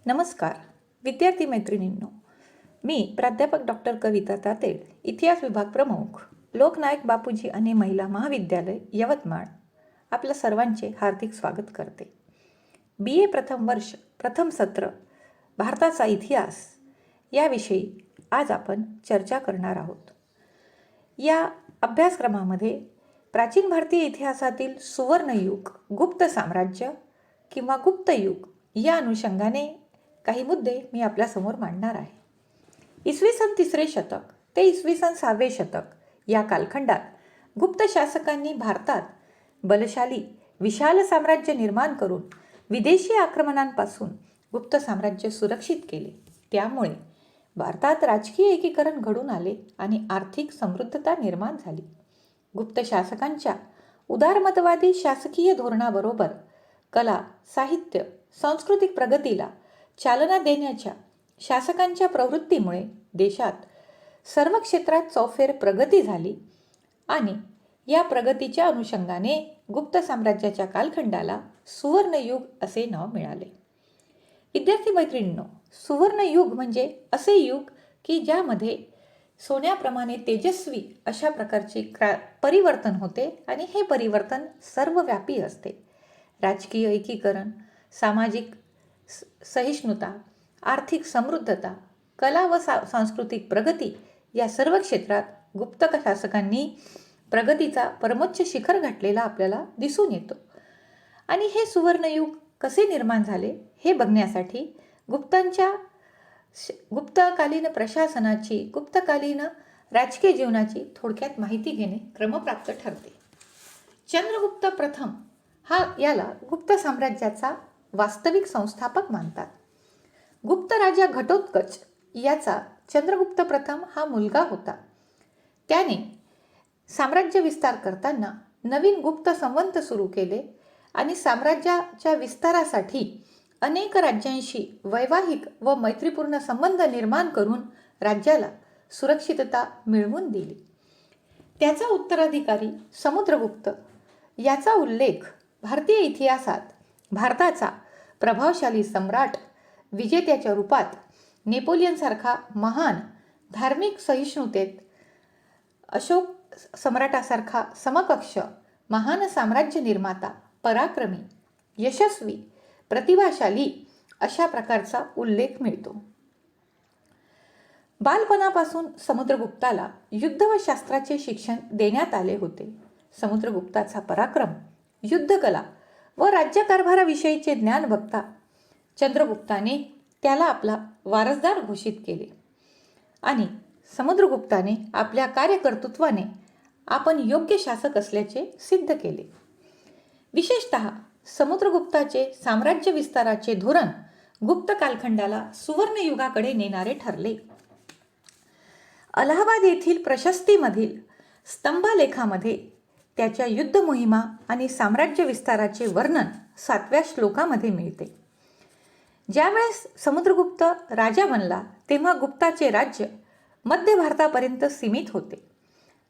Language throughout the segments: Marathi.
नमस्कार विद्यार्थी मैत्रिणींनो, मी प्राध्यापक डॉक्टर कविता तातेड, इतिहास विभाग प्रमुख, लोकनायक बापूजी आणि महिला महाविद्यालय यवतमाळ, आपल्या सर्वांचे हार्दिक स्वागत करते. BA प्रथम वर्ष प्रथम सत्र भारताचा इतिहास याविषयी आज आपण चर्चा करणार आहोत. या अभ्यासक्रमामध्ये प्राचीन भारतीय इतिहासातील सुवर्णयुग, गुप्त साम्राज्य किंवा गुप्त युग या अनुषंगाने काही मुद्दे मी आपल्यासमोर मांडणार आहे. इसवी सन 3रे शतक ते इसवी सन 6वे शतक या कालखंडात गुप्त शासकांनी भारतात बलशाली विशाल साम्राज्य निर्माण करून विदेशी आक्रमणांपासून गुप्त साम्राज्य सुरक्षित केले. त्यामुळे भारतात राजकीय एकीकरण घडून आले आणि आर्थिक समृद्धता निर्माण झाली. गुप्त शासकांच्या उदारमतवादी शासकीय धोरणाबरोबर कला, साहित्य, सांस्कृतिक प्रगतीला चालना देण्याच्या शासकांच्या प्रवृत्तीमुळे देशात सर्व क्षेत्रात चौफेर प्रगती झाली आणि या प्रगतीच्या अनुषंगाने गुप्त साम्राज्याच्या कालखंडाला सुवर्णयुग असे नाव मिळाले. विद्यार्थी मैत्रिणींनो, सुवर्णयुग म्हणजे असे युग की ज्यामध्ये सोन्याप्रमाणे तेजस्वी अशा प्रकारचे परिवर्तन होते आणि हे परिवर्तन सर्वव्यापी असते. राजकीय एकीकरण, सामाजिक सहिष्णुता, आर्थिक समृद्धता, कला व सांस्कृतिक प्रगती या सर्व क्षेत्रात गुप्त शासकांनी प्रगतीचा परमोच्च शिखर गाठलेला आपल्याला दिसून येतो. आणि हे सुवर्णयुग कसे निर्माण झाले हे बघण्यासाठी गुप्तकालीन प्रशासनाची, गुप्तकालीन राजकीय जीवनाची थोडक्यात माहिती घेणे क्रमप्राप्त ठरते. चंद्रगुप्त प्रथम याला गुप्त साम्राज्याचा वास्तविक संस्थापक मानतात. गुप्त राजा घटोत्कच याचा चंद्रगुप्त प्रथम हा मुलगा होता. त्याने साम्राज्य विस्तार करताना नवीन गुप्त संवंत सुरू केले आणि साम्राज्याच्या विस्तारासाठी अनेक राज्यांशी वैवाहिक व मैत्रीपूर्ण संबंध निर्माण करून राज्याला सुरक्षितता मिळवून दिली. त्याचा उत्तराधिकारी समुद्रगुप्त याचा उल्लेख भारतीय इतिहासात भारताचा प्रभावशाली सम्राट, विजेत्याच्या रूपात नेपोलियनसारखा महान, धार्मिक सहिष्णुतेत अशोक सम्राटासारखा समकक्ष महान साम्राज्य निर्माता, पराक्रमी, यशस्वी, प्रतिभाशाली अशा प्रकारचा उल्लेख मिळतो. बालपणापासून समुद्रगुप्ताला युद्ध व शास्त्राचे शिक्षण देण्यात आले होते. समुद्रगुप्ताचा पराक्रम, युद्धकला व राज्यकारभाराविषयीचे ज्ञान बघता चंद्रगुप्ताने त्याला आपला वारसदार घोषित केले आणि समुद्रगुप्ताने आपल्या कार्यकर्तृत्वाने आपण योग्य शासक असल्याचे सिद्ध केले. विशेषतः समुद्रगुप्ताचे साम्राज्य विस्ताराचे धोरण गुप्त कालखंडाला सुवर्णयुगाकडे नेणारे ठरले. अलाहाबाद येथील प्रशस्तीमधील स्तंभालेखामध्ये त्याच्या युद्ध मोहिमा आणि साम्राज्य विस्ताराचे वर्णन 7व्या श्लोकामध्ये मिळते. ज्यावेळेस समुद्रगुप्त राजा बनला तेव्हा गुप्ताचे राज्य मध्य भारतापर्यंत सीमित होते.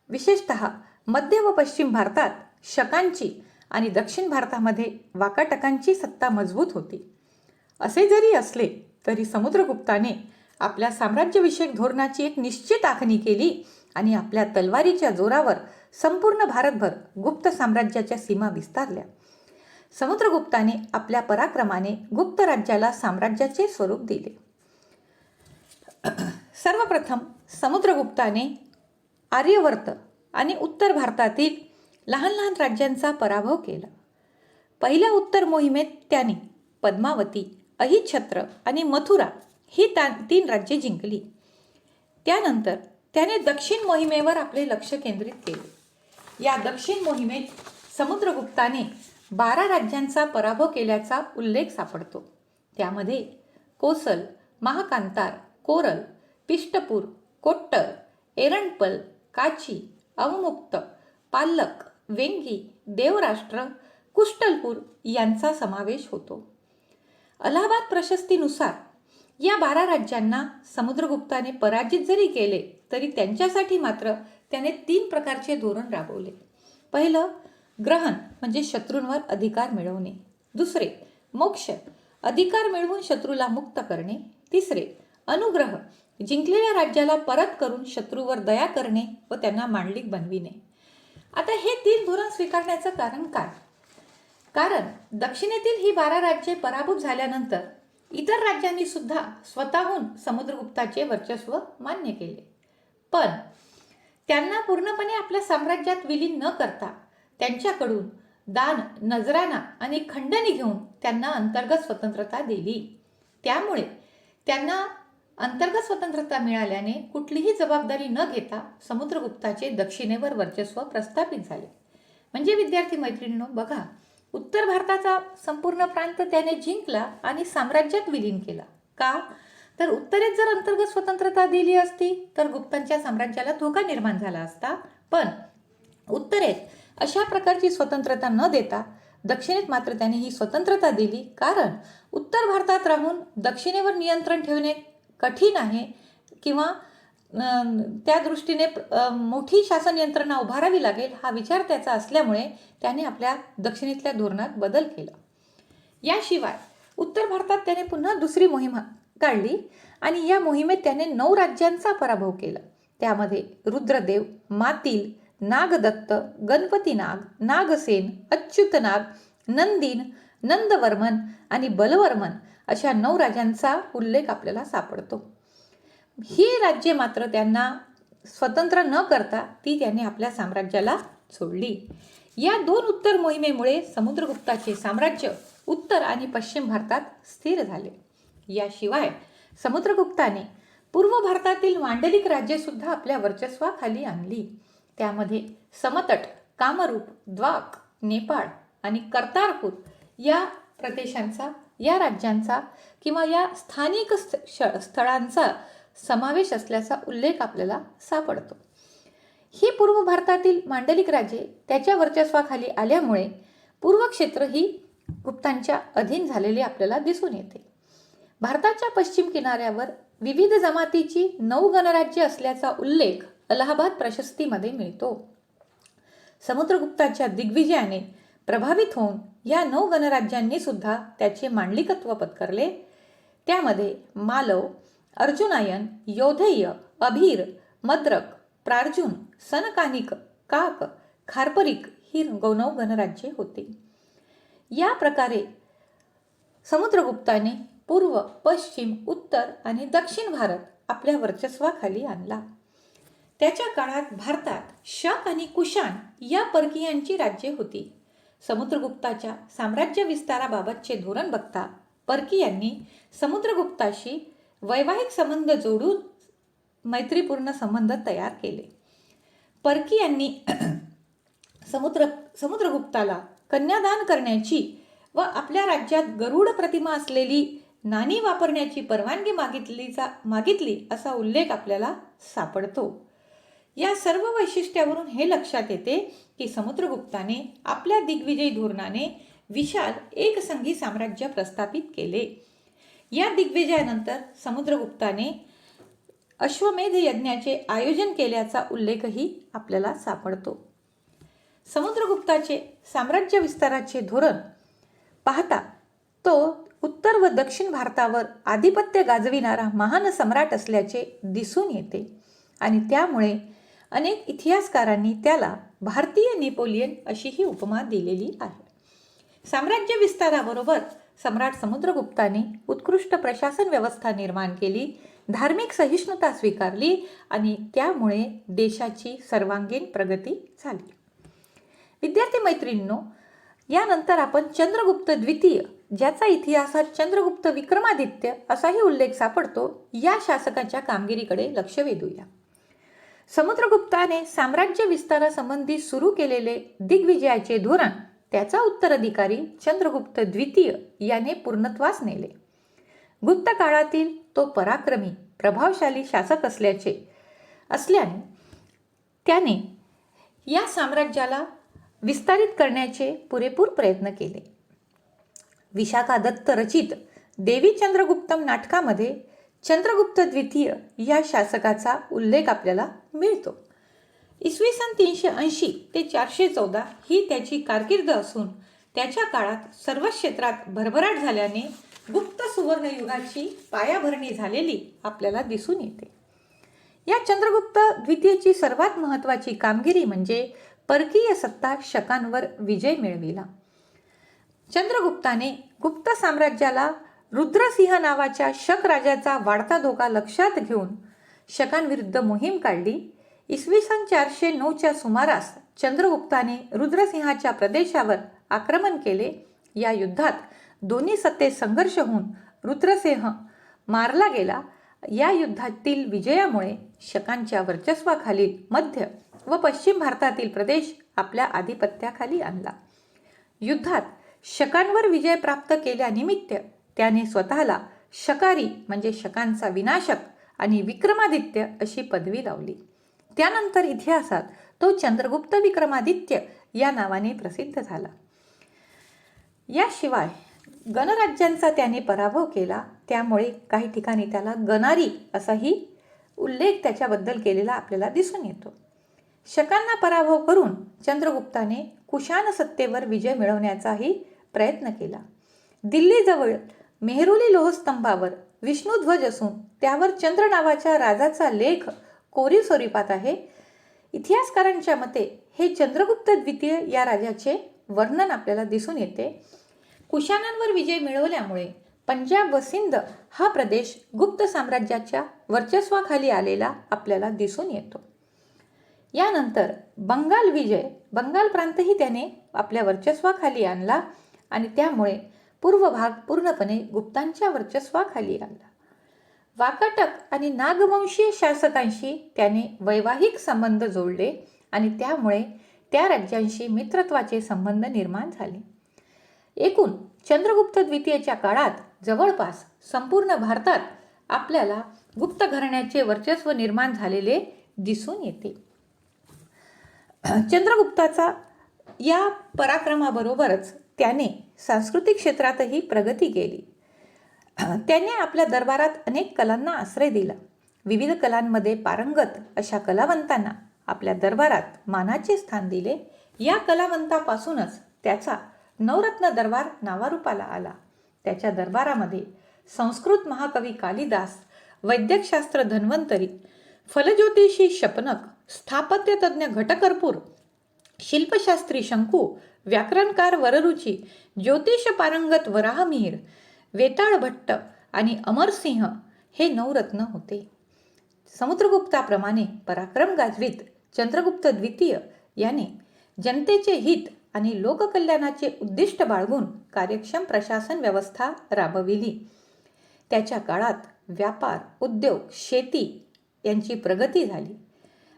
विशेषतः मध्य व पश्चिम भारतात शकांची आणि दक्षिण भारतामध्ये वाकाटकांची सत्ता मजबूत होती. असे जरी असले तरी समुद्रगुप्ताने आपल्या साम्राज्यविषयक धोरणाची एक निश्चित आखणी केली आणि आपल्या तलवारीच्या जोरावर संपूर्ण भारतभर गुप्त साम्राज्याच्या सीमा विस्तारल्या. समुद्रगुप्ताने आपल्या पराक्रमाने गुप्त राज्याला साम्राज्याचे स्वरूप दिले. सर्वप्रथम समुद्रगुप्ताने आर्यवर्त आणि उत्तर भारतातील लहान लहान राज्यांचा पराभव केला. पहिल्या उत्तर मोहिमेत त्याने पद्मावती, अहिच्छत्र आणि मथुरा ही 3 राज्ये जिंकली. त्यानंतर त्याने दक्षिण मोहिमेवर आपले लक्ष केंद्रित केले. या दक्षिण मोहिमेत समुद्रगुप्ताने 12 राज्यांचा पराभव केल्याचा उल्लेख सापडतो. त्यामध्ये कोसल, महाकांतार, कोरल, पिष्टपूर, कोट्टर, एरणपल, काची, अवमुक्त, पाल्लक, वेंगी, देवराष्ट्र, कुष्टलपूर यांचा समावेश होतो. अलाहाबाद प्रशस्तीनुसार या 12 राज्यांना समुद्रगुप्ताने पराजित जरी केले तरी त्यांच्यासाठी मात्र त्याने 3 प्रकारचे धोरण राबवले. पहिलं, ग्रहण म्हणजे शत्रूंवर अधिकार मिळवणे. दुसरे, मोक्ष अधिकार मिळवून शत्रूला मुक्त करणे. तिसरे, अनुग्रह, जिंकलेल्या राज्याला परत करून शत्रूवर दया करणे व त्यांना मांडलिक बनविणे. आता हे 3 धोरण स्वीकारण्याचं कारण काय? कारण दक्षिणेतील ही 12 राज्ये पराभूत झाल्यानंतर इतर राज्यांनी सुद्धा स्वतःहून समुद्रगुप्ताचे वर्चस्व मान्य केले. पण त्यांना पूर्णपणे आपल्या साम्राज्यात विलीन न करता त्यांच्याकडून दान, नजराना आणि खंडणी घेऊन त्यांना अंतर्गत स्वतंत्रता दिली. त्यामुळे त्यांना अंतर्गत स्वतंत्रता मिळाल्याने कुठलीही जबाबदारी न घेता समुद्रगुप्ताचे दक्षिणेवर वर्चस्व प्रस्थापित झाले. म्हणजे विद्यार्थी मैत्रिणींनो, बघा, उत्तर भारताचा संपूर्ण प्रांत त्याने जिंकला आणि साम्राज्यात विलीन केला. का? तर उत्तरेत जर अंतर्गत स्वतंत्रता दिली असती तर गुप्तांच्या साम्राज्याला धोका निर्माण झाला असता. पण उत्तरेत अशा प्रकारची स्वतंत्रता न देता दक्षिणेत मात्र त्याने ही स्वतंत्रता दिली. कारण उत्तर भारतात राहून दक्षिणेवर नियंत्रण ठेवणे कठीण आहे किंवा त्या दृष्टीने मोठी शासन यंत्रणा उभारावी लागेल हा विचार त्याचा असल्यामुळे त्याने आपल्या दक्षिणेतल्या धोरणात बदल केला. याशिवाय उत्तर भारतात त्याने पुन्हा दुसरी मोहीम काढली आणि या मोहिमेत त्याने 9 राज्यांचा पराभव केला. त्यामध्ये रुद्रदेव, मातील, नागदत्त, गणपतीनाग, नागसेन, अच्युतनाग, नंदीन, नंदवर्मन आणि बलवर्मन अशा 9 राजांचा उल्लेख आपल्याला सापडतो. ही राज्ये मात्र त्यांना स्वतंत्र न करता ती त्याने आपल्या साम्राज्याला सोडली. या 2 उत्तर मोहिमेमुळे समुद्रगुप्ताचे साम्राज्य उत्तर आणि पश्चिम भारतात स्थिर झाले. याशिवाय समुद्रगुप्ताने पूर्व भारतातील मांडलिक राज्ये सुद्धा आपल्या वर्चस्वाखाली आणली. त्यामध्ये समतट, कामरूप, द्वाक, नेपाळ आणि कर्तारपूर या प्रदेशांचा, या राज्यांचा किंवा या स्थानिक स्थळांचा समावेश असल्याचा उल्लेख आपल्याला सापडतो. ही पूर्व भारतातील मांडलिक राज्ये त्याच्या वर्चस्वाखाली आल्यामुळे पूर्व क्षेत्र ही गुप्तांच्या अधीन झालेली आपल्याला दिसून येते. भारताच्या पश्चिम किनाऱ्यावर विविध जमातीची 9 गणराज्ये असल्याचा उल्लेख अलाहाबाद प्रशस्तीमध्ये मिळतो. समुद्रगुप्ताच्या दिग्विजयाने प्रभावित होऊन या 9 गणराज्यांनी सुद्धा त्याचे मांडलिकत्व पत्करले. त्यामध्ये मालव, अर्जुनायन, योधेय, अभीर, मद्रक, प्रार्जुन, सनकानिक, काक, खारपरिक ही 9 गणराज्ये होती. या प्रकारे समुद्रगुप्ताने पूर्व, पश्चिम, उत्तर आणि दक्षिण भारत आपल्या वर्चस्वाखाली आणला. त्याच्या काळात भारतात शक आणि कुशाण या परकीयांची राज्ये होती. समुद्रगुप्ताच्या साम्राज्य विस्ताराबाबतचे धोरण बघता परकीयांनी समुद्रगुप्ताशी वैवाहिक संबंध जोडून मैत्रीपूर्ण संबंध तयार केले. परकीयांनी समुद्रगुप्ताला कन्यादान करण्याची व आपल्या राज्यात गरुड प्रतिमा असलेली नाणी वापरण्याची परवानगी मागितली असा उल्लेख आपल्याला सापडतो. या सर्व वैशिष्ट्यावरून हे लक्षात येते की समुद्रगुप्ताने आपल्या दिग्विजयी धोरणाने विशाल एकसंघी साम्राज्य प्रस्थापित केले. या दिग्विजयानंतर समुद्रगुप्ताने अश्वमेध यज्ञाचे आयोजन केल्याचा उल्लेखही आपल्याला सापडतो. समुद्रगुप्ताचे साम्राज्य विस्ताराचे धोरण पाहता तो उत्तर व दक्षिण भारतावर आधिपत्य गाजविणारा महान सम्राट असल्याचे दिसून येते आणि त्यामुळे अनेक इतिहासकारांनी त्याला भारतीय नेपोलियन अशीही उपमा दिलेली आहे. साम्राज्य विस्ताराबरोबर सम्राट समुद्रगुप्ताने उत्कृष्ट प्रशासन व्यवस्था निर्माण केली, धार्मिक सहिष्णुता स्वीकारली आणि त्यामुळे देशाची सर्वांगीण प्रगती झाली. विद्यार्थी मैत्रिणींनो, यानंतर आपण चंद्रगुप्त द्वितीय, ज्याचा इतिहासात चंद्रगुप्त विक्रमादित्य असाही उल्लेख सापडतो, या शासकाच्या कामगिरीकडे लक्ष वेधूया. समुद्रगुप्ताने साम्राज्य विस्तारासंबंधी सुरू केलेले दिग्विजयाचे धोरण त्याचा उत्तराधिकारी चंद्रगुप्त द्वितीय याने पूर्णत्वास नेले. गुप्त काळातील तो पराक्रमी, प्रभावशाली शासक असल्याने त्याने या साम्राज्याला विस्तारित करण्याचे पुरेपूर प्रयत्न केले. विशाखा दत्त रचित देवी चंद्रगुप्तम नाटकामध्ये चंद्रगुप्त द्वितीय या शासकाचा उल्लेख आपल्याला मिळतो. इसवी सन 380 ते 414 ही त्याची कारकीर्द असून त्याच्या काळात सर्व क्षेत्रात भरभराट झाल्याने सुवर्णयुगाची पायाभरणी झालेली आपल्याला दिसून येते. या चंद्रगुप्त द्वितीयची सर्वात महत्त्वाची कामगिरी म्हणजे परकीय सत्ता शकांवर विजय मिळविला. चंद्रगुप्ताने गुप्त साम्राज्याला रुद्रसिंह नावाच्या शक राजाचा वाढता धोका लक्षात घेऊन शकांविरुद्ध मोहीम काढली. इसवी सन 409च्या सुमारास चंद्रगुप्ताने रुद्रसिंहाच्या प्रदेशावर आक्रमण केले. या युद्धात दोन्ही सत्तेत संघर्ष होऊन रुद्रसिंह मारला गेला. या युद्धातील विजयामुळे शकांच्या वर्चस्वाखालील मध्य व पश्चिम भारतातील प्रदेश आपल्या आधिपत्याखाली आणला. युद्धात शकांवर विजय प्राप्त केल्यानिमित्त त्याने स्वतःला शकारी म्हणजे शकांचा विनाशक आणि विक्रमादित्य अशी पदवी लावली. त्यानंतर इतिहासात तो चंद्रगुप्त विक्रमादित्य या नावाने प्रसिद्ध झाला. याशिवाय गणराज्यांचा त्याने पराभव केला. त्यामुळे काही ठिकाणी त्याला गणारी असाही उल्लेख त्याच्याबद्दल केलेला आपल्याला दिसून येतो. शकांना पराभव करून चंद्रगुप्ताने कुशाण सत्तेवर विजय मिळवण्याचाही प्रयत्न केला. दिल्लीजवळ मेहरुली लोहस्तंभावर विष्णुध्वज असून त्यावर चंद्र नावाच्या राजाचा लेख कोरीव स्वरूपात आहे. इतिहासकारांच्या मते हे चंद्रगुप्त द्वितीय या राजाचे वर्णन आपल्याला दिसून येते. कुशाणांवर विजय मिळवल्यामुळे पंजाब व सिंध हा प्रदेश गुप्त साम्राज्याच्या वर्चस्वाखाली आलेला आपल्याला दिसून येतो. यानंतर बंगाल प्रांतही त्याने आपल्या वर्चस्वाखाली आणला आणि त्यामुळे पूर्व भाग पूर्णपणे गुप्तांच्या वर्चस्वाखाली आला. वाकाटक आणि नागवंशीय शासकांशी त्याने वैवाहिक संबंध जोडले आणि त्यामुळे त्या राज्यांशी मित्रत्वाचे संबंध निर्माण झाले. एकूण चंद्रगुप्त द्वितीयच्या काळात जवळपास संपूर्ण भारतात आपल्याला गुप्त घराण्याचे वर्चस्व निर्माण झालेले दिसून येते. चंद्रगुप्ताचा या पराक्रमाबरोबरच त्याने सांस्कृतिक क्षेत्रातही प्रगती केली. त्याने आपल्या दरबारात अनेक कलांना आश्रय दिला. विविध कलांमध्ये पारंगत अशा कलावंतांना आपल्या दरबारात मानाचे स्थान दिले. या कलावंतापासूनच त्याचा नवरत्न दरबार नावारूपाला आला. त्याच्या दरबारामध्ये संस्कृत महाकवी कालिदास, वैद्यकशास्त्र धन्वंतरी, फलज्योतिषी शपनक, स्थापत्यतज्ञ घटकर्पूर, शिल्पशास्त्री शंकू, व्याकरणकार वररुची, ज्योतिष पारंगत वराहमिहीर, वेताळ भट्ट आणि अमरसिंह हे नवरत्न होते. समुद्रगुप्ताप्रमाणे पराक्रम गाजवीत चंद्रगुप्त द्वितीय याने जनतेचे हित आणि लोककल्याणाचे उद्दिष्ट बाळगून कार्यक्षम प्रशासन व्यवस्था राबविली. त्याच्या काळात व्यापार, उद्योग, शेती यांची प्रगती झाली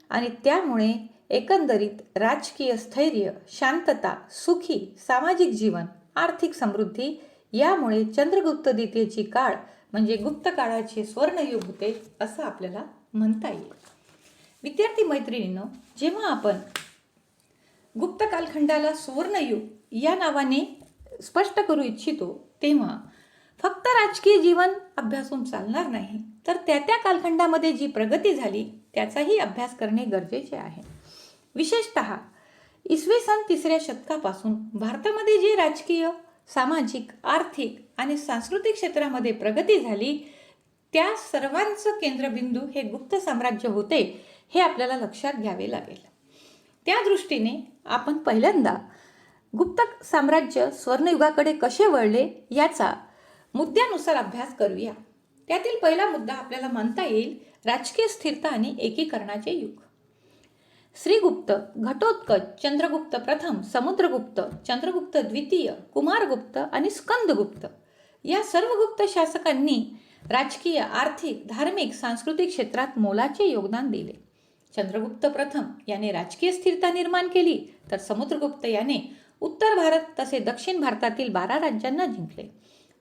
आणि त्यामुळे एकंदरीत राजकीय स्थैर्य, शांतता, सुखी सामाजिक जीवन, आर्थिक समृद्धी यामुळे चंद्रगुप्त द्वितीयची काळ म्हणजे गुप्त काळाचे स्वर्णयुग होते असं आपल्याला म्हणता येईल. विद्यार्थी मैत्रिणींनो, जेव्हा आपण गुप्त कालखंडाला सुवर्णयुग या नावाने स्पष्ट करू इच्छितो तेव्हा फक्त राजकीय जीवन अभ्यासून चालणार नाही, तर त्या कालखंडामध्ये जी प्रगती झाली त्याचाही अभ्यास करणे गरजेचे आहे. विशेषतः इसवी सन 3ऱ्या शतकापासून भारतामध्ये जी राजकीय, सामाजिक, आर्थिक आणि सांस्कृतिक क्षेत्रामध्ये प्रगती झाली त्या सर्वांचं केंद्रबिंदू हे गुप्त साम्राज्य होते हे आपल्याला लक्षात घ्यावे लागेल. त्या दृष्टीने आपण पहिल्यांदा गुप्त साम्राज्य स्वर्णयुगाकडे कसे वळले याचा मुद्द्यानुसार अभ्यास करूया. त्यातील पहिला मुद्दा आपल्याला म्हणता येईल राजकीय स्थिरता आणि एकीकरणाचे युग. श्रीगुप्त, घटोत्कच, चंद्रगुप्त प्रथम, समुद्रगुप्त, चंद्रगुप्त द्वितीय, कुमारगुप्त आणि स्कंदगुप्त या सर्व गुप्त शासकांनी राजकीय, आर्थिक, धार्मिक, सांस्कृतिक क्षेत्रात मोलाचे योगदान दिले. चंद्रगुप्त प्रथम याने राजकीय स्थिरता निर्माण केली, तर समुद्रगुप्त याने उत्तर भारत तसे दक्षिण भारतातील 12 राज्यांना जिंकले.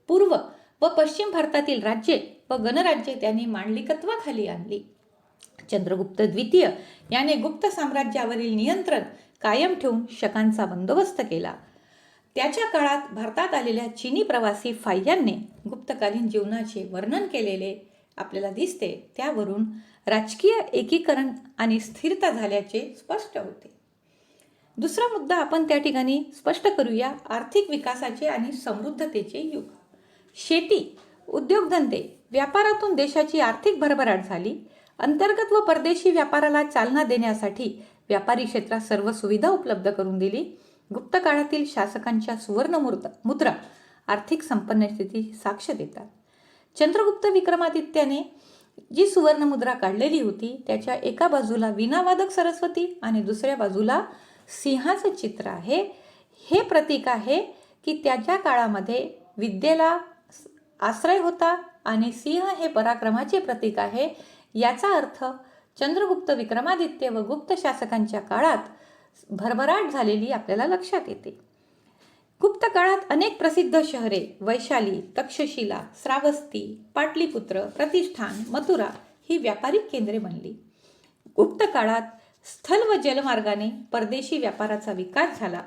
पूर्व व पश्चिम भारतातील राज्ये व गणराज्ये त्यांनी मांडलिकत्वाखाली आणली. चंद्रगुप्त द्वितीय याने गुप्त साम्राज्यावरील नियंत्रण कायम ठेवून शकांचा बंदोबस्त केला. त्याच्या काळात भारतात आलेल्या चीनी प्रवासी फाह्यांने गुप्तकालीन जीवनाचे वर्णन केलेले आपल्याला दिसते. त्यावरून राजकीय एकीकरण आणि स्थिरता झाल्याचे स्पष्ट होते. दुसरा मुद्दा आपण त्या ठिकाणी स्पष्ट करूया आर्थिक विकासाचे आणि समृद्धतेचे युग. शेती, उद्योगधंदे, व्यापारातून देशाची आर्थिक भरभराट झाली. अंतर्गत व परदेशी व्यापाराला चालना देण्यासाठी व्यापारी क्षेत्रात सर्व सुविधा उपलब्ध करून दिली. गुप्त काळातील शासकांच्या सुवर्ण मुद्रा आर्थिक संपन्नतेची साक्ष देतात. चंद्रगुप्त विक्रमादित्याने जी सुवर्ण मुद्रा काढलेली होती त्याच्या एका बाजूला वीणावादक सरस्वती आणि दुसऱ्या बाजूला सिंहाचं चित्र आहे. हे प्रतीक आहे की त्याच्या काळामध्ये विद्येला आश्रय होता आणि सिंह हे पराक्रमाचे प्रतीक आहे. याचा अर्थ चंद्रगुप्त विक्रमादित्य व गुप्त शासकांच्या काळात भरभराट झालेली आपल्याला लक्षात येते. गुप्त काळात अनेक प्रसिद्ध शहरे वैशाली, तक्षशिला, श्रावस्ती, पाटलीपुत्र, प्रतिष्ठान, मथुरा ही व्यापारिक केंद्रे बनली. गुप्त काळात स्थल व जलमार्गाने परदेशी व्यापाराचा विकास झाला.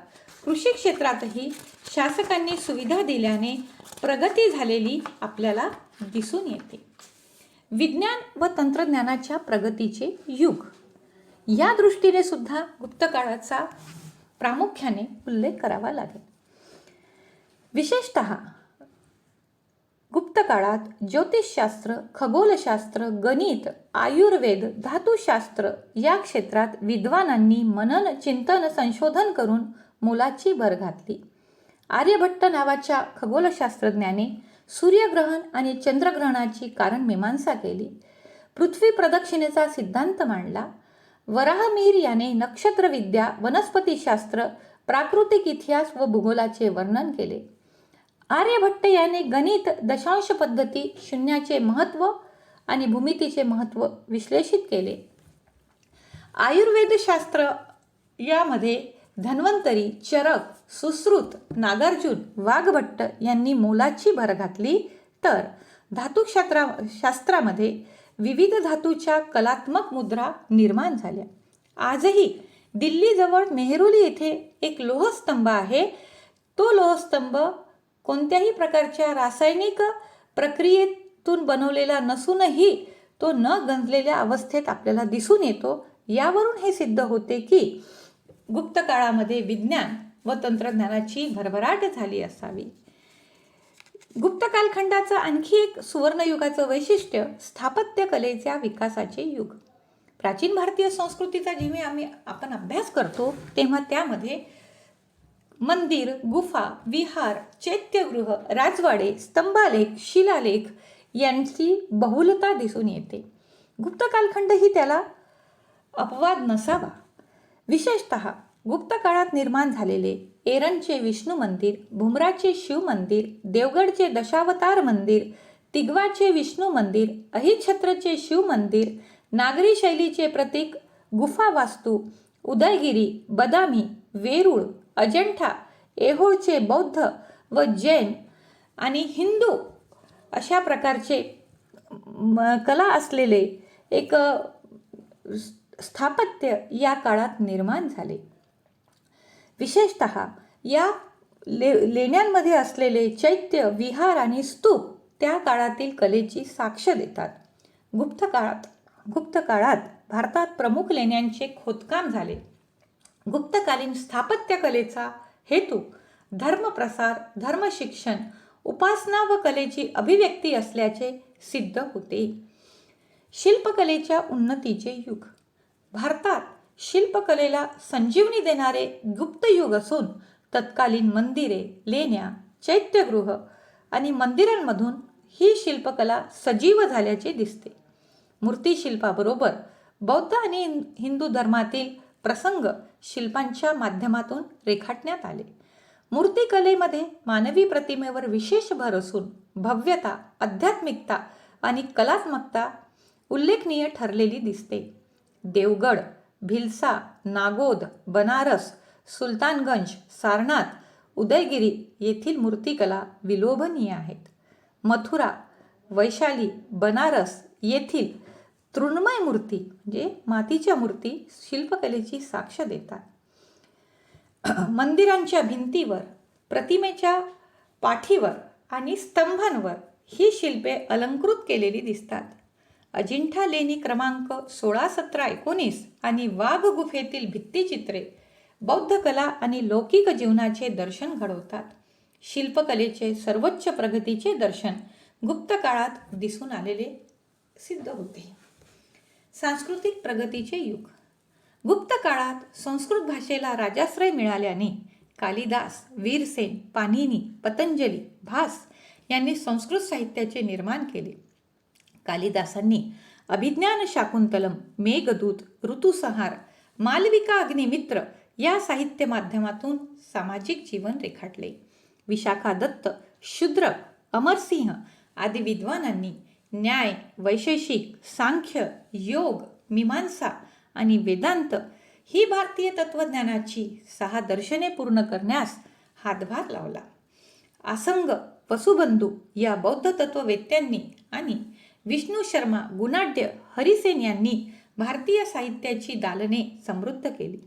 कृषी क्षेत्रातही शासकांनी सुविधा दिल्याने प्रगती झालेली आपल्याला दिसून येते. विज्ञान व तंत्रज्ञानाच्या प्रगतीचे युग, या दृष्टीने सुद्धा गुप्त काळाचा प्रामुख्याने उल्लेख करावा लागेल. विशेषतः गुप्त काळात ज्योतिषशास्त्र, खगोलशास्त्र, गणित, आयुर्वेद, धातुशास्त्र या क्षेत्रात विद्वानांनी मनन, चिंतन, संशोधन करून मोलाची भर घातली. आर्यभट्ट नावाच्या खगोलशास्त्रज्ञाने सूर्यग्रहण आणि चंद्रग्रहणाची कारणमीमांसा केली. पृथ्वी प्रदक्षिणेचा सिद्धांत मांडला. वराहमिहिर याने नक्षत्रविद्या, वनस्पतीशास्त्र, प्राकृतिक इतिहास व भूगोलाचे वर्णन केले. आर्यभट्ट याने गणित, दशांश पद्धती, शून्याचे महत्त्व आणि भूमितीचे महत्त्व विश्लेषित केले. आयुर्वेदशास्त्र यामध्ये धन्वंतरी, चरक, सुश्रुत, नागार्जुन, वाघभट्ट यांनी मोलाची भर घातली. तर धातुशास्त्रामध्ये विविध धातूच्या कलात्मक मुद्रा निर्माण झाल्या. आजही दिल्लीजवळ नेहरुली येथे एक लोहस्तंभ आहे. तो लोहस्तंभ कोणत्याही प्रकारच्या रासायनिक प्रक्रियेतून बनवलेला नसूनही तो न गंजलेल्या अवस्थेत आपल्याला दिसून येतो. यावरून हे सिद्ध होते की गुप्त काळामध्ये विज्ञान व तंत्रज्ञानाची भरभराट झाली असावी. गुप्त कालखंडाचं आणखी एक सुवर्णयुगाचं वैशिष्ट्य स्थापत्य कलेच्या विकासाचे युग. प्राचीन भारतीय संस्कृतीचा जेव्हा आपण अभ्यास करतो तेव्हा त्यामध्ये मंदिर, गुफा, विहार, चैत्यगृह, राजवाडे, स्तंभालेख, शिलालेख यांची बहुलता दिसून येते. गुप्त कालखंड ही त्याला अपवाद नसावा. विशेषतः गुप्त काळात निर्माण झालेले एरनचे विष्णू मंदिर, भुमराचे शिव मंदिर, देवगडचे दशावतार मंदिर, तिगवाचे विष्णू मंदिर, अहिच्छत्रचे शिव मंदिर, नागरी शैलीचे प्रतीक गुफा वास्तू, उदयगिरी, बदामी, वेरूळ, अजंठा, ऐहोळचे बौद्ध व जैन आणि हिंदू अशा प्रकारचे कला असलेले एक स्थापत्य या काळात निर्माण झाले. विशेषतः या लेण्यांमध्ये असलेले चैत्य, विहार आणि स्तूप त्या काळातील कलेची साक्ष देतात. गुप्त काळात भारतात प्रमुख लेण्यांचे खोदकाम झाले. गुप्तकालीन स्थापत्य कलेचा हेतू धर्मप्रसार, धर्मशिक्षण, उपासना व कलेची अभिव्यक्ती असल्याचे सिद्ध होते. शिल्पकलेच्या उन्नतीचे युग, भारतात शिल्पकलेला संजीवनी देणारे गुप्त युग असून तत्कालीन मंदिरे, लेण्या, चैत्यगृह आणि मंदिरांमधून ही शिल्पकला सजीव झाल्याचे दिसते. मूर्तिशिल्पाबरोबर बौद्ध आणि हिंदू धर्मातील प्रसंग शिल्पांच्या माध्यमातून रेखाटण्यात आले. मूर्तिकलेमध्ये मानवी प्रतिमेवर विशेष भर असून भव्यता, आध्यात्मिकता आणि कलात्मकता उल्लेखनीय ठरलेली दिसते. देवगड, भिलसा, नागोद, बनारस, सुलतानगंज, सारनाथ, उदयगिरी येथील मूर्तिकला विलोभनीय आहेत. मथुरा, वैशाली, बनारस येथील तृणमय मूर्ती म्हणजे मातीच्या मूर्ती शिल्पकलेची साक्ष देतात. मंदिरांच्या भिंतीवर, प्रतिमेच्या पाठीवर आणि स्तंभांवर ही शिल्पे अलंकृत केलेली दिसतात. अजिंठा लेणी क्रमांक 16, 17, 19 आणि वाघ गुफेतील भित्तिचित्रे बौद्ध कला आणि लौकिक जीवनाचे दर्शन घडवतात. शिल्पकलेचे सर्वोच्च प्रगतीचे दर्शन गुप्त काळात दिसून आलेले सिद्ध होते. सांस्कृतिक प्रगतीचे युग. गुप्त काळात संस्कृत भाषेला राजाश्रय मिळाल्याने कालिदास, वीरसेन, पाणिनी, पतंजली, भास यांनी संस्कृत साहित्याचे निर्माण केले. कालिदासांनी अभिज्ञान शाकुंतलम, मेघदूत, ऋतुसंहार, मालविका अग्निमित्र या साहित्य माध्यमातून सामाजिक जीवन रेखाटले. विशाखा दत्त, शूद्र, अमरसिंह आदी विद्वानांनी न्याय, वैशेषिक, सांख्य, योग, मीमांसा आणि वेदांत ही भारतीय तत्त्वज्ञानाची 6 दर्शने पूर्ण करण्यास हातभार लावला. आसंग, वसुबंधू या बौद्ध तत्त्ववेत्यांनी आणि विष्णू शर्मा, गुणाढ्य, हरिसेन यांनी भारतीय साहित्याची दालने समृद्ध केली.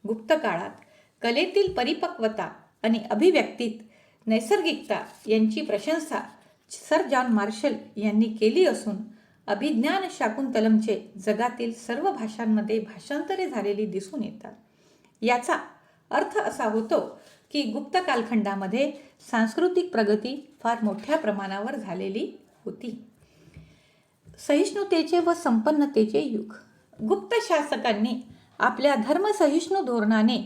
गुप्त काळात कलेतील परिपक्वता आणि अभिव्यक्तीत नैसर्गिकता यांची प्रशंसा सर जॉन मार्शल यांनी केली असून अभिज्ञान शाकुंतलमचे जगातील सर्व भाषांमध्ये भाषांतरे झालेली दिसून येतात. याचा अर्थ असा होतो की गुप्त कालखंडामध्ये सांस्कृतिक प्रगती फार मोठ्या प्रमाणावर झालेली होती. सहिष्णुतेचे व संपन्नतेचे युग. गुप्त शासकांनी आपल्या धर्मसहिष्णू धोरणाने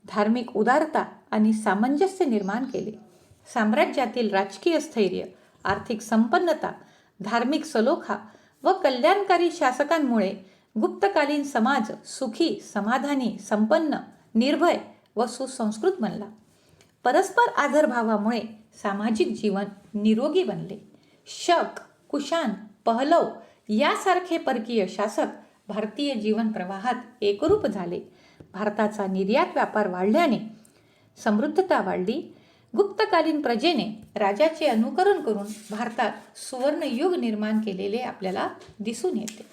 धार्मिक उदारता आणि सामंजस्य निर्माण केले. साम्राज्यातील राजकीय स्थैर्य, आर्थिक संपन्नता, धार्मिक सलोखा व कल्याणकारी शासकांमुळे गुप्तकालीन समाज सुखी, समाधानी, संपन्न, निर्भय व सुसंस्कृत बनला. परस्पर आदरभावामुळे सामाजिक जीवन निरोगी बनले. शक, कुशाण, पहलव यासारखे परकीय शासक भारतीय जीवन प्रवाहात एकरूप झाले. भारताचा निर्यात व्यापार वाढल्याने समृद्धता वाढली. गुप्तकालीन प्रजेने राजाचे अनुकरण करून भारतात सुवर्णयुग निर्माण केलेले आपल्याला दिसून येते.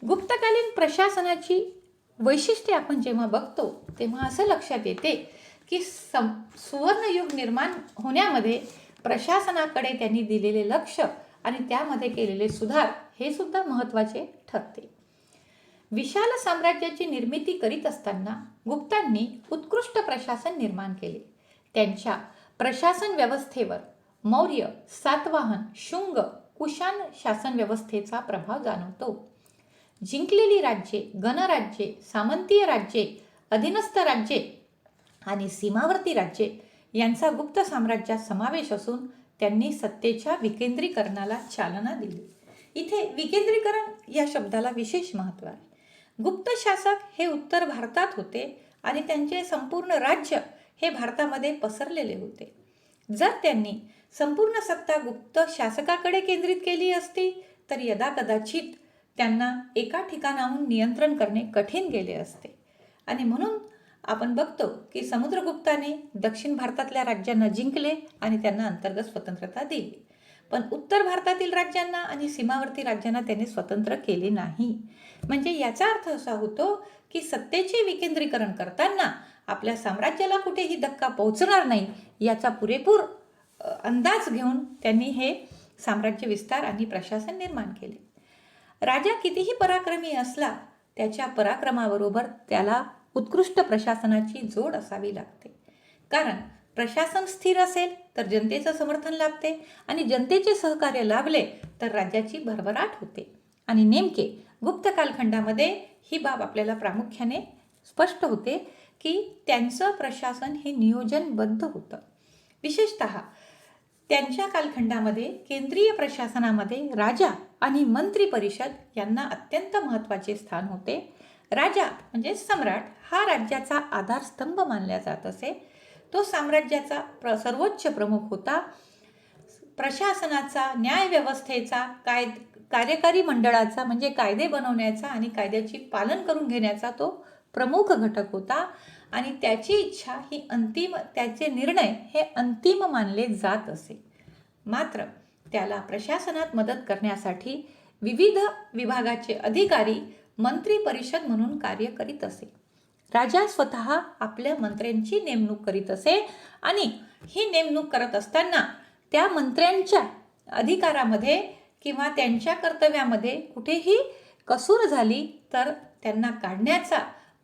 गुप्तकालीन प्रशासनाची वैशिष्ट्ये आपण जेव्हा बघतो तेव्हा असं लक्षात येते की सुवर्णयुग निर्माण होण्यामध्ये प्रशासनाकडे त्यांनी दिलेले लक्ष आणि त्यामध्ये केलेले सुधार हे सुद्धा महत्त्वाचे ठरते. विशाल साम्राज्याची निर्मिती करीत असताना गुप्तांनी उत्कृष्ट प्रशासन निर्माण केले. त्यांच्या प्रशासन व्यवस्थेवर मौर्य, सातवाहन, शुंग, कुशाण शासन व्यवस्थेचा प्रभाव जाणवतो. जिंकलेली राज्ये, गणराज्ये, सामंतीय राज्ये, अधीनस्थ राज्ये आणि सीमावर्ती राज्ये यांचा गुप्त साम्राज्यात समावेश असून त्यांनी सत्तेच्या विकेंद्रीकरणाला चालना दिली. इथे विकेंद्रीकरण या शब्दाला विशेष महत्त्व आहे. गुप्त शासक हे उत्तर भारतात होते आणि त्यांचे संपूर्ण राज्य हे भारतामध्ये पसरलेले होते. जर त्यांनी संपूर्ण सत्ता गुप्त शासकाकडे केंद्रित केली असती तर यदाकदाचित त्यांना एका ठिकाणाहून नियंत्रण करणे कठीण गेले असते. आणि म्हणून आपण बघतो की समुद्रगुप्ताने दक्षिण भारतातल्या राज्यांना जिंकले आणि त्यांना अंतर्गत स्वतंत्रता दिली, पण उत्तर भारतातील राज्यांना आणि सीमावर्ती राज्यांना त्याने स्वतंत्र केले नाही. म्हणजे याचा अर्थ असा होतो की सत्तेचे विकेंद्रीकरण करताना आपल्या साम्राज्याला कुठेही धक्का पोहोचणार नाही याचा पुरेपूर अंदाज घेऊन त्यांनी हे साम्राज्य विस्तार आणि प्रशासन निर्माण केले. राजा कितीही पराक्रमी असला त्याच्या पराक्रमाबरोबर त्याला उत्कृष्ट प्रशासनाची जोड असावी लागते. कारण प्रशासन स्थिर असेल तर जनतेचं समर्थन लाभते आणि जनतेचे सहकार्य लाभले तर राज्याची भरभराट होते. आणि नेमके गुप्त कालखंडामध्ये ही बाब आपल्याला प्रामुख्याने स्पष्ट होते की त्यांचं प्रशासन हे नियोजनबद्ध होतं. विशेषतः त्यांच्या कालखंडामध्ये केंद्रीय प्रशासनामध्ये राजा आणि मंत्री परिषद यांना अत्यंत महत्त्वाचे स्थान होते. राजा म्हणजे सम्राट हा राज्याचा आधारस्तंभ मानला जात असे. तो साम्राज्याचा सर्वोच्च प्रमुख होता. प्रशासनाचा, न्यायव्यवस्थेचा, कार्यकारी मंडळाचा म्हणजे कायदे बनवण्याचा आणि कायद्याची पालन करून घेण्याचा तो प्रमुख घटक होता. आणि त्याची इच्छा ही अंतिम, त्याचे निर्णय हे अंतिम मानले जात असे. मात्र त्याला प्रशासनात मदत करण्यासाठी विविध विभागाचे अधिकारी मंत्री परिषद म्हणून कार्य करीत असे. राजा स्वतः आपल्या मंत्र्यांची नेमणूक करीत असे आणि ही नेमणूक करत असताना त्या मंत्र्यांच्या अधिकारामध्ये किंवा त्यांच्या कर्तव्यामध्ये कुठेही कसूर झाली तर त्यांना काढण्याचा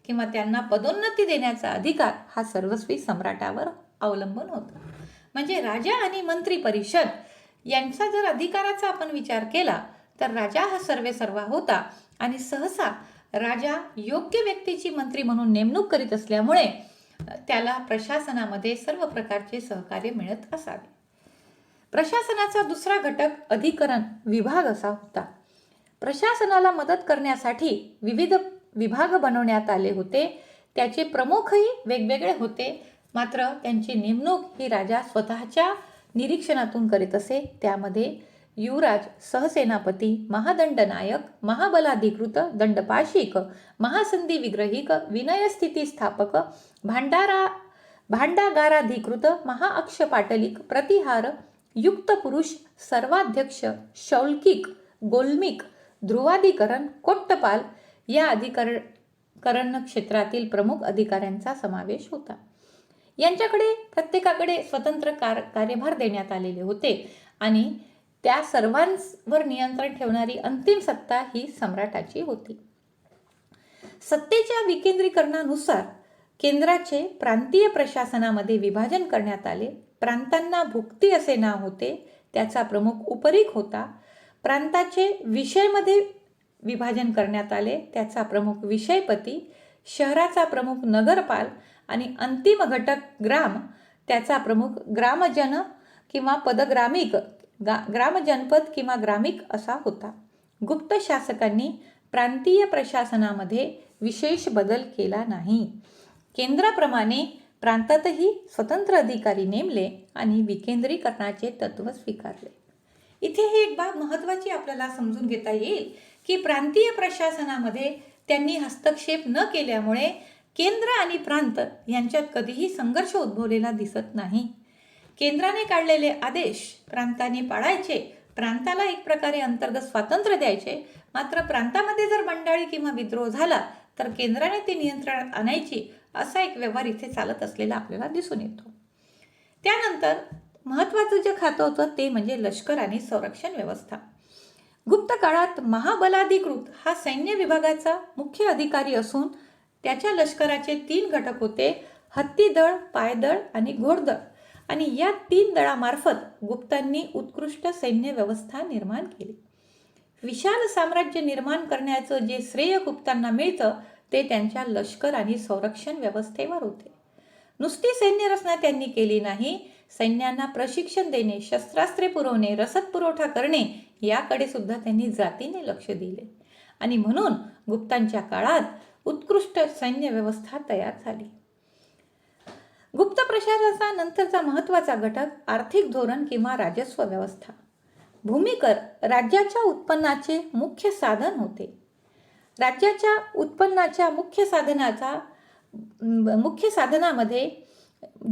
किंवा त्यांना पदोन्नती देण्याचा अधिकार हा सर्वस्वी सम्राटावर अवलंबून होता. म्हणजे राजा आणि मंत्री परिषद यांचा जर अधिकाराचा आपण विचार केला तर राजा हा सर्वेसर्वा होता आणि सहसा राजा योग्य व्यक्तीची मंत्री म्हणून नेमणूक करीत असल्यामुळे त्याला प्रशासनामध्ये सर्व प्रकारचे सहकार्य मिळत असावे. प्रशासनाचा दुसरा घटक अधिकरण विभाग असा होता. प्रशासनाला मदत करण्यासाठी विविध विभाग बनवण्यात आले होते. त्याचे प्रमुखही वेगवेगळे होते, मात्र त्यांची नेमणूक ही राजा स्वतःच्या निरीक्षणातून करीत असे. त्यामध्ये युवराज, सहसेनापती, महादंडनायक, महाबलाधिकृत, दंडपाशिक, महासंधी विग्रहिक, विनयस्थिती स्थापक, भांडागाराधिकृत, महाअक्षपाटलिक, प्रतिहार, युक्त पुरुष, सर्वाध्यक्ष, शौल्किक, गोलमिक, ध्रुवाधिकरण, कोट्टपाल या अधिकरण क्षेत्रातील प्रमुख अधिकाऱ्यांचा समावेश होता. यांच्याकडे प्रत्येकाकडे स्वतंत्र कार्यभार देण्यात आलेले होते आणि त्या सर्वांवर नियंत्रण ठेवणारी अंतिम सत्ता ही सम्राटाची होती. सत्तेच्या विकेंद्रीकरणानुसार केंद्राचे प्रांतीय प्रशासनामध्ये विभाजन करण्यात आले. प्रांतांना भुक्ती असे नाव होते. त्याचा प्रमुख उपरीक होता. प्रांताचे विषयमध्ये विभाजन करण्यात आले. त्याचा प्रमुख विषयपती, शहराचा प्रमुख नगरपाल आणि अंतिम घटक ग्राम, त्याचा प्रमुख ग्रामजन किंवा पदग्रामिक, ग्रामजनपद किंवा ग्रामिक असा होता. गुप्त शासकांनी प्रांतीय प्रशासनामध्ये विशेष बदल केला नाही. केंद्राप्रमाणे प्रांतातही स्वतंत्र अधिकारी नेमले आणि विकेंद्रीकरणाचे तत्व स्वीकारले. इथे ही एक बाब महत्त्वाची आपल्याला समजून घेता येईल की प्रांतीय प्रशासनामध्ये त्यांनी हस्तक्षेप न केल्यामुळे केंद्र आणि प्रांत यांच्यात कधीही संघर्ष उद्भवलेला दिसत नाही. केंद्राने काढलेले आदेश प्रांताने पाळायचे, प्रांताला एक प्रकारे अंतर्गत स्वातंत्र्य द्यायचे. मात्र प्रांतामध्ये जर बंडाळी किंवा विद्रोह झाला तर केंद्राने ते नियंत्रणात आणायची, असा एक व्यवहार इथे चालत असलेला आपल्याला दिसून येतो. त्यानंतर महत्त्वाचं जे खातं होतं ते म्हणजे लष्कर आणि संरक्षण व्यवस्था. गुप्त काळात महाबलाधिकृत हा सैन्य विभागाचा मुख्य अधिकारी असून त्याच्या लष्कराचे 3 घटक होते: हत्तीदळ, पायदळ आणि घोडदळ. आणि या 3 दळामार्फत गुप्तांनी उत्कृष्ट सैन्य व्यवस्था निर्माण केली. विशाल साम्राज्य निर्माण करण्याचं जे श्रेय गुप्तांना मिळतं ते त्यांच्या लष्कर आणि संरक्षण व्यवस्थेवर होते. नुसती सैन्य रचना त्यांनी केली नाही, सैन्यांना प्रशिक्षण देणे, शस्त्रास्त्रे पुरवणे, रसद पुरवठा करणे याकडे सुद्धा त्यांनी जातीने लक्ष दिले आणि म्हणून गुप्तांच्या काळात उत्कृष्ट सैन्य व्यवस्था तयार झाली. गुप्त प्रशासनाचा नंतरचा महत्त्वाचा घटक आर्थिक धोरण किंवा राजस्व व्यवस्था. भूमिकर राज्याच्या उत्पन्नाचे मुख्य साधन होते. राज्याच्या उत्पन्नाच्या मुख्य साधनामध्ये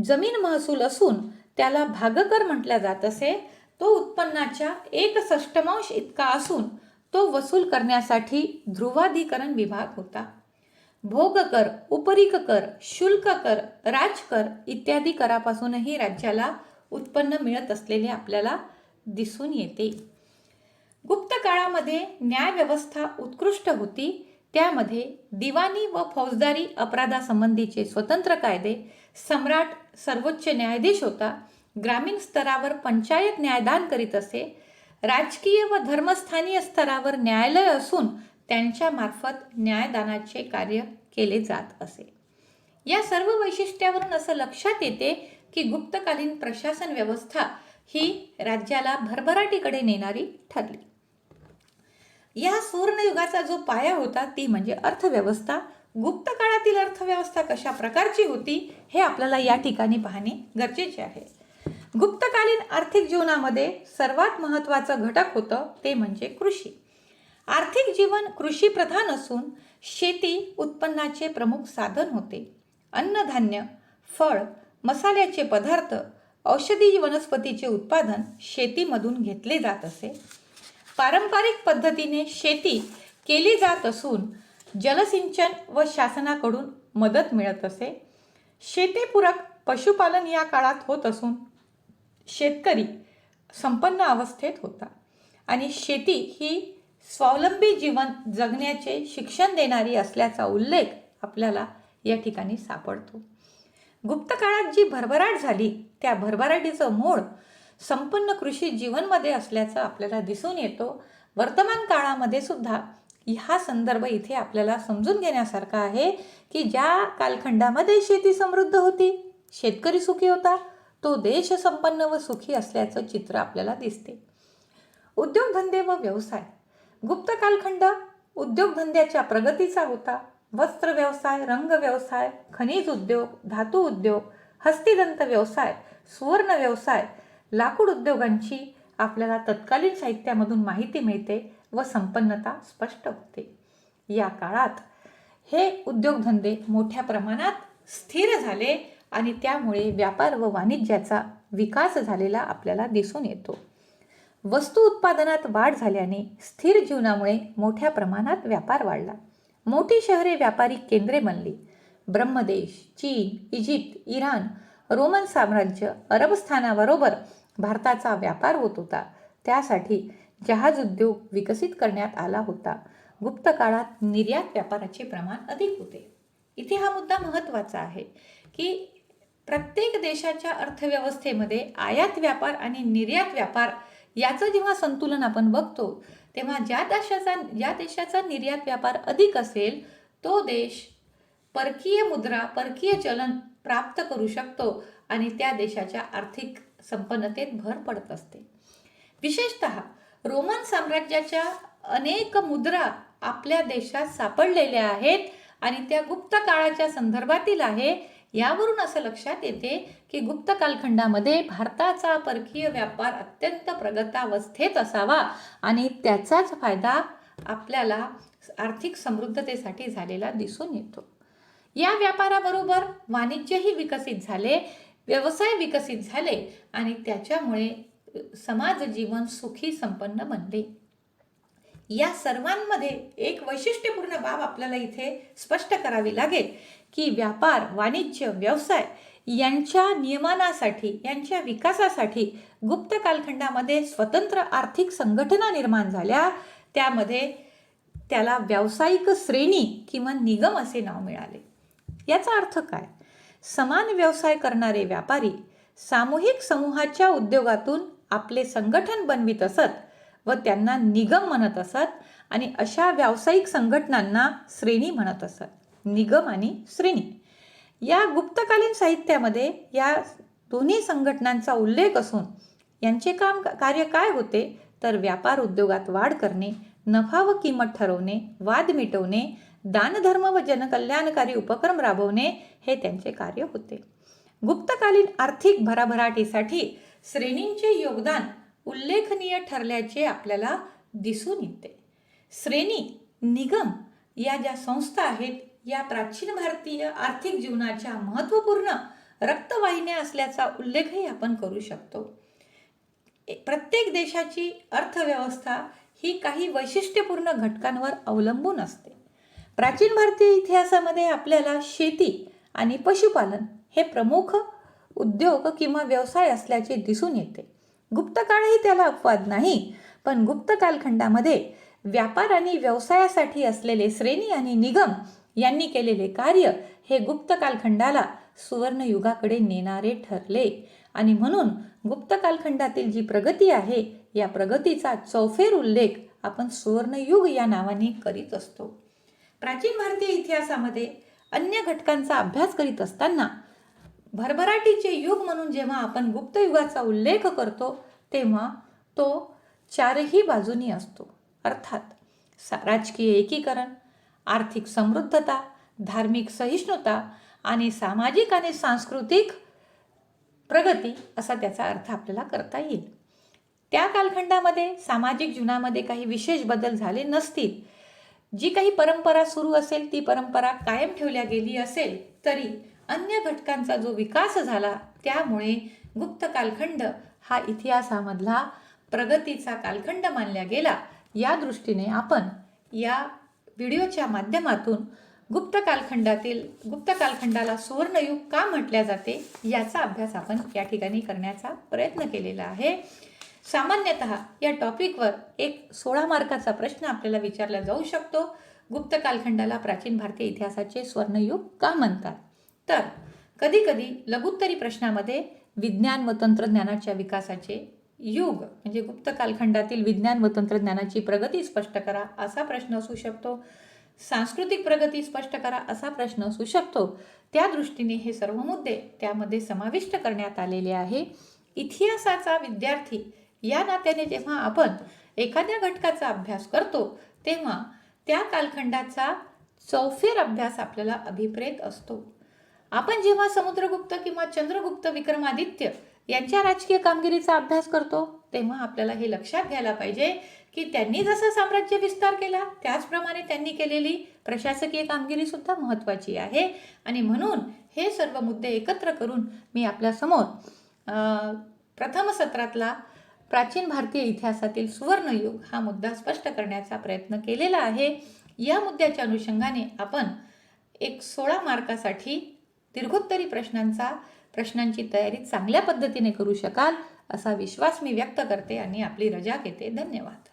जमीन महसूल असून त्याला भागकर म्हटल्या जात असे. तो उत्पन्नाच्या 1/6 इतका असून तो वसूल करण्यासाठी ध्रुवाधिकरण विभाग होता. भोगकर, उपरीक कर, शुल्क कर, राजकर इत्यादी करापासूनही राज्याला उत्पन्न मिळत असलेले आपल्याला दिसून येते. गुप्त काळामध्ये न्यायव्यवस्था उत्कृष्ट होती. त्यामध्ये दिवाणी व फौजदारी अपराधासंबंधीचे स्वतंत्र कायदे, सम्राट सर्वोच्च न्यायाधीश होता. ग्रामीण स्तरावर पंचायत न्यायदान करीत असे. राजकीय व धर्मस्थानीय स्तरावर न्यायालय असून त्यांच्या मार्फत न्यायदानाचे कार्य केले जात असे. या सर्व वैशिष्ट्यावरून असं लक्षात येते की गुप्तकालीन प्रशासन व्यवस्था ही राज्याला भरभराटीकडे नेणारी ठरली. या सुवर्णयुगाचा जो पाया होता ती म्हणजे अर्थव्यवस्था. गुप्त काळातील अर्थव्यवस्था कशा प्रकारची होती हे आपल्याला या ठिकाणी पाहणे गरजेचे आहे. गुप्तकालीन आर्थिक जीवनामध्ये सर्वात महत्त्वाचं घटक होतं ते म्हणजे कृषी. आर्थिक जीवन कृषी प्रधान असून शेती उत्पन्नाचे प्रमुख साधन होते. अन्नधान्य, फळ, मसाल्याचे पदार्थ, औषधी वनस्पतीचे उत्पादन शेतीमधून घेतले जात असे. पारंपरिक पद्धतीने शेती केली जात असून जलसिंचन व शासनाकडून मदत मिळत असे. शेतीपूरक पशुपालन या काळात होत असून शेतकरी संपन्न अवस्थेत होता आणि शेती ही स्वावलंबी जीवन जगण्याचे शिक्षण देणारी असल्याचा उल्लेख आपल्याला या ठिकाणी सापडतो. गुप्त काळात जी भरभराट झाली त्या भरभराटीचं मूळ संपन्न कृषी जीवनमध्ये असल्याचं आपल्याला दिसून येतो. वर्तमान काळामध्ये सुद्धा हा संदर्भ इथे आपल्याला समजून घेण्यासारखा आहे की ज्या कालखंडामध्ये शेती समृद्ध होती, शेतकरी सुखी होता, तो देश संपन्न व सुखी असल्याचं चित्र आपल्याला दिसते. उद्योगधंदे व व्यवसाय. गुप्त कालखंड उद्योगधंद्याच्या प्रगतीचा होता. वस्त्र व्यवसाय, रंग व्यवसाय, खनिज उद्योग, धातू उद्योग, हस्तिदंत व्यवसाय, सुवर्ण व्यवसाय, लाकूड उद्योगांची आपल्याला तत्कालीन साहित्यामधून माहिती मिळते व संपन्नता स्पष्ट होते. या काळात हे उद्योगधंदे मोठ्या प्रमाणात स्थिर झाले आणि त्यामुळे व्यापार व वाणिज्याचा विकास झालेला आपल्याला दिसून येतो. वस्तू उत्पादनात वाढ झाल्याने स्थिर जीवनामुळे मोठ्या प्रमाणात व्यापार वाढला. मोठी शहरे व्यापारी केंद्रे बनली. ब्रह्मदेश, चीन, इजिप्त, इराण, रोमन साम्राज्य, अरबस्थानाबरोबर भारताचा व्यापार होत होता. त्यासाठी जहाज उद्योग विकसित करण्यात आला होता. गुप्त काळात निर्यात व्यापाराचे प्रमाण अधिक होते. इथे हा मुद्दा महत्त्वाचा आहे की प्रत्येक देशाच्या अर्थव्यवस्थेमध्ये आयात व्यापार आणि निर्यात व्यापार याचं जेव्हा संतुलन आपण बघतो तेव्हा ज्या देशाचा निर्यात व्यापार अधिक असेल तो देश परकीय मुद्रा, परकीय चलन प्राप्त करू शकतो आणि त्या देशाच्या आर्थिक संपन्नतेत भर पडत असते. विशेषतः रोमन साम्राज्याच्या अनेक मुद्रा आपल्या देशात सापडलेल्या आहेत आणि त्या गुप्त काळाच्या संदर्भातील आहे. यावरून असं लक्षात येते की गुप्त कालखंडामध्ये भारताचा परकीय व्यापार अत्यंत प्रगतावस्थेत असावा आणि त्याचाच फायदा आपल्याला आर्थिक समृद्धतेसाठी झालेला दिसून येतो. या व्यापाराबरोबर वाणिज्यही विकसित झाले, व्यवसाय विकसित झाले आणि त्याच्यामुळे समाज जीवन सुखी संपन्न बनले. या सर्वांमध्ये एक वैशिष्ट्यपूर्ण बाब आपल्याला इथे स्पष्ट करावी लागेल की व्यापार, वाणिज्य, व्यवसाय यांच्या नियमनासाठी, यांच्या विकासासाठी गुप्त कालखंडामध्ये स्वतंत्र आर्थिक संघटना निर्माण झाल्या. त्यामध्ये त्याला व्यावसायिक श्रेणी किंवा निगम असे नाव मिळाले. याचा अर्थ काय? समान व्यवसाय करणारे व्यापारी सामूहिक समूहाच्या उद्योगातून आपले संघटन बनवित असत व त्यांना निगम म्हणत असत आणि अशा व्यावसायिक संघटनांना श्रेणी म्हणत असत. निगम आणि श्रेणी या गुप्तकालीन साहित्यामध्ये या दोन्ही संघटनांचा उल्लेख असून यांचे कार्य काय होते तर व्यापार उद्योगात वाढ करणे, नफा व किंमत ठरवणे, वाद मिटवणे, दानधर्म व जनकल्याणकारी उपक्रम राबवणे हे त्यांचे कार्य होते. गुप्तकालीन आर्थिक भराभराटीसाठी श्रेणींचे योगदान उल्लेखनीय ठरल्याचे आपल्याला दिसून येते. श्रेणी, निगम या ज्या संस्था आहेत या प्राचीन भारतीय आर्थिक जीवनाच्या महत्त्वपूर्ण रक्तवाहिन्या असल्याचा उल्लेखही आपण करू शकतो. प्रत्येक देशाची अर्थव्यवस्था ही काही वैशिष्ट्यपूर्ण घटकांवर अवलंबून असते. प्राचीन भारतीय इतिहासामध्ये आपल्याला शेती आणि पशुपालन हे प्रमुख उद्योग किंवा व्यवसाय असल्याचे दिसून येते. गुप्त काळही त्याला अपवाद नाही, पण गुप्त कालखंडामध्ये व्यापार आणि व्यवसायासाठी असलेले श्रेणी आणि निगम यांनी केलेले कार्य हे गुप्त कालखंडाला सुवर्णयुगाकडे नेणारे ठरले आणि म्हणून गुप्त कालखंडातील जी प्रगती आहे या प्रगतीचा चौफेर उल्लेख आपण सुवर्णयुग या नावाने करीत असतो. प्राचीन भारतीय इतिहासामध्ये अन्य घटकांचा अभ्यास करीत असताना भरभराटीचे युग म्हणून जेव्हा आपण गुप्त युगाचा उल्लेख करतो तेव्हा तो चारही बाजूनी असतो. अर्थात राजकीय एकीकरण, आर्थिक समृद्धता, धार्मिक सहिष्णुता आणि सामाजिक आणि सांस्कृतिक प्रगती असा त्याचा अर्थ आपल्याला करता येईल. त्या कालखंडामध्ये सामाजिक जीवनामध्ये काही विशेष बदल झाले नसतील, जी काही परंपरा सुरू असेल ती परंपरा कायम ठेवल्या गेली असेल तरी अन्य घटकांचा जो विकास झाला त्यामुळे गुप्त कालखंड हा इतिहासामधला प्रगतीचा कालखंड मानला गेला. या दृष्टीने आपण या व्हिडिओच्या माध्यमातून गुप्त कालखंडाला सुवर्णयुग का म्हटल्या जाते याचा अभ्यास आपण या ठिकाणी करण्याचा प्रयत्न केलेला आहे. सामान्यतः या टॉपिकवर एक 16 मार्काचा प्रश्न आपल्याला विचारला जाऊ शकतो. गुप्त कालखंडाला प्राचीन भारतीय इतिहासाचे स्वर्णयुग का म्हणतात? तर कधी कधी लघुत्तरी प्रश्नामध्ये विज्ञान व तंत्रज्ञानाच्या विकासाचे युग म्हणजे गुप्त कालखंडातील विज्ञान व तंत्रज्ञानाची प्रगती स्पष्ट करा असा प्रश्न असू शकतो. सांस्कृतिक प्रगती स्पष्ट करा असा प्रश्न असू शकतो. त्या दृष्टीने हे सर्व मुद्दे त्यामध्ये समाविष्ट करण्यात आलेले आहे. इतिहासाचा विद्यार्थी या नात्याने जेव्हा आपण एखाद्या घटकाचा अभ्यास करतो तेव्हा त्या कालखंडाचा चौफेर अभ्यास आपल्याला अभिप्रेत असतो. आपण जेव्हा समुद्रगुप्त किंवा चंद्रगुप्त विक्रमादित्य यांच्या राजकीय कामगिरीचा अभ्यास करतो तेव्हा आपल्याला हे लक्षात घ्यायला पाहिजे की त्यांनी जसं साम्राज्य विस्तार केला त्याचप्रमाणे त्यांनी केलेली प्रशासकीय कामगिरी सुद्धा महत्त्वाची आहे. आणि म्हणून हे सर्व मुद्दे एकत्र करून मी आपल्यासमोर प्रथम सत्रातला प्राचीन भारतीय इतिहासातील सुवर्णयुग हा मुद्दा स्पष्ट करण्याचा प्रयत्न केलेला आहे. या मुद्द्याच्या अनुषंगाने आपण 16 मार्कासाठी दीर्घोत्तरी प्रश्नांची तयारी चांगल्या पद्धतीने करू शकाल असा विश्वास मी व्यक्त करते आणि आपली रजा घेते. धन्यवाद.